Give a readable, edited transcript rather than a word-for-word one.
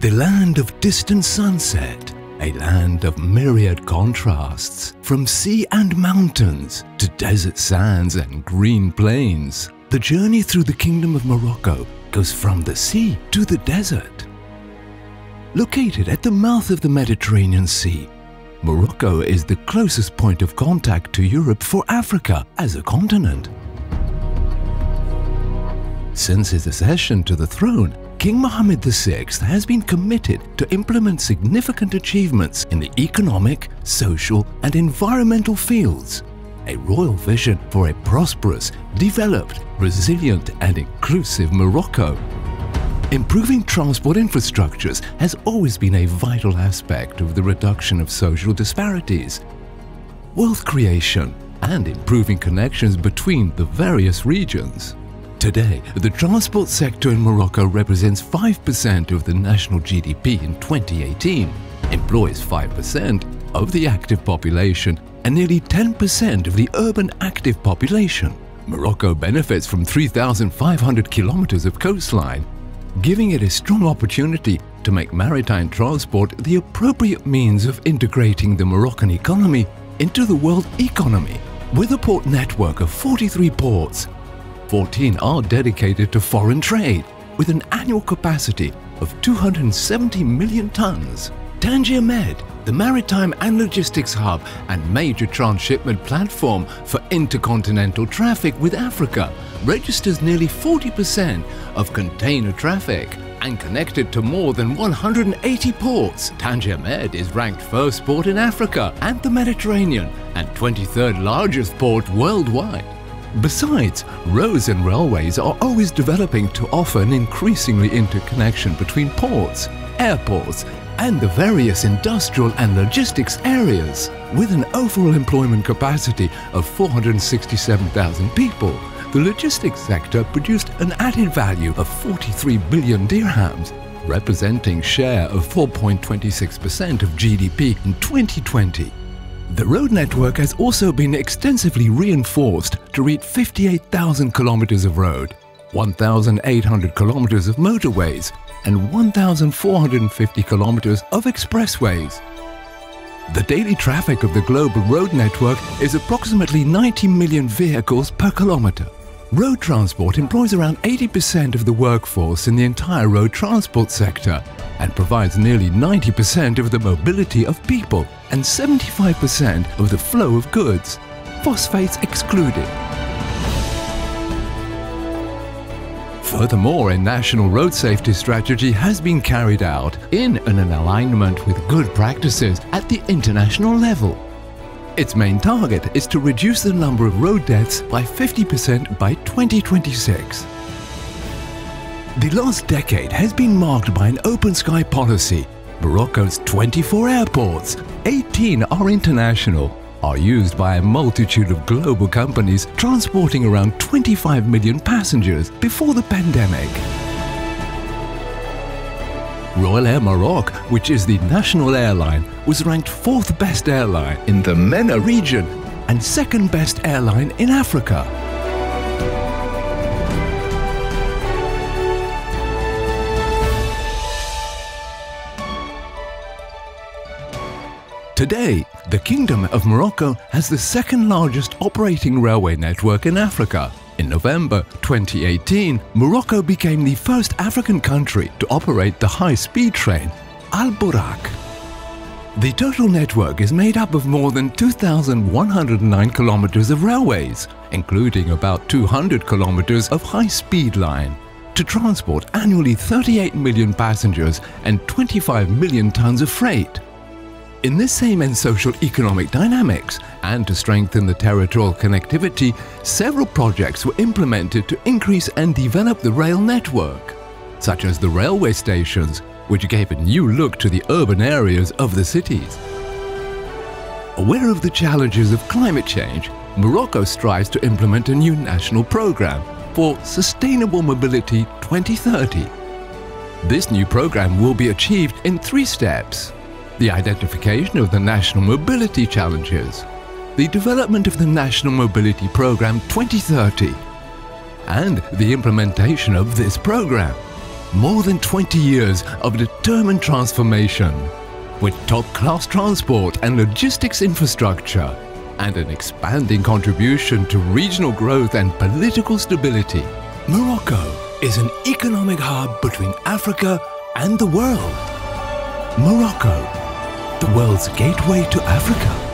The land of distant sunset, a land of myriad contrasts, from sea and mountains to desert sands and green plains. The journey through the Kingdom of Morocco goes from the sea to the desert. Located at the mouth of the Mediterranean Sea, Morocco is the closest point of contact to Europe for Africa as a continent. Since his accession to the throne, King Mohammed VI has been committed to implement significant achievements in the economic, social and environmental fields, a royal vision for a prosperous, developed, resilient and inclusive Morocco. Improving transport infrastructures has always been a vital aspect of the reduction of social disparities, wealth creation and improving connections between the various regions. Today, the transport sector in Morocco represents 5% of the national GDP in 2018, employs 5% of the active population and nearly 10% of the urban active population. Morocco benefits from 3,500 kilometers of coastline, giving it a strong opportunity to make maritime transport the appropriate means of integrating the Moroccan economy into the world economy. With a port network of 43 ports, 14 are dedicated to foreign trade, with an annual capacity of 270 million tons. Tangier Med, the maritime and logistics hub and major transshipment platform for intercontinental traffic with Africa, registers nearly 40% of container traffic. And connected to more than 180 ports, Tangier Med is ranked first port in Africa and the Mediterranean and 23rd largest port worldwide. Besides, roads and railways are always developing to offer an increasingly interconnection between ports, airports, and the various industrial and logistics areas. With an overall employment capacity of 467,000 people, the logistics sector produced an added value of 43 billion dirhams, representing share of 4.26% of GDP in 2020. The road network has also been extensively reinforced to reach 58,000 kilometers of road, 1,800 kilometers of motorways, and 1,450 kilometers of expressways. The daily traffic of the global road network is approximately 90 million vehicles per kilometer. Road transport employs around 80% of the workforce in the entire road transport sector and provides nearly 90% of the mobility of people and 75% of the flow of goods, phosphates excluded. Furthermore, a national road safety strategy has been carried out in an alignment with good practices at the international level. Its main target is to reduce the number of road deaths by 50% by 2026. The last decade has been marked by an open sky policy. Morocco's 24 airports, 18 are international, are used by a multitude of global companies transporting around 25 million passengers before the pandemic. Royal Air Maroc, which is the national airline, was ranked 4th best airline in the MENA region and 2nd best airline in Africa. Today, the Kingdom of Morocco has the 2nd largest operating railway network in Africa. In November 2018, Morocco became the first African country to operate the high-speed train, Al Burak. The total network is made up of more than 2,109 kilometers of railways, including about 200 kilometers of high-speed line, to transport annually 38 million passengers and 25 million tons of freight. In this same and social economic dynamics, and to strengthen the territorial connectivity, several projects were implemented to increase and develop the rail network, such as the railway stations, which gave a new look to the urban areas of the cities. Aware of the challenges of climate change, Morocco strives to implement a new national program for Sustainable Mobility 2030. This new program will be achieved in 3 steps. The identification of the national mobility challenges, the development of the National Mobility Program 2030, and the implementation of this program. more than 20 years of determined transformation, with top-class transport and logistics infrastructure, and an expanding contribution to regional growth and political stability. Morocco is an economic hub between Africa and the world. Morocco, the world's gateway to Africa.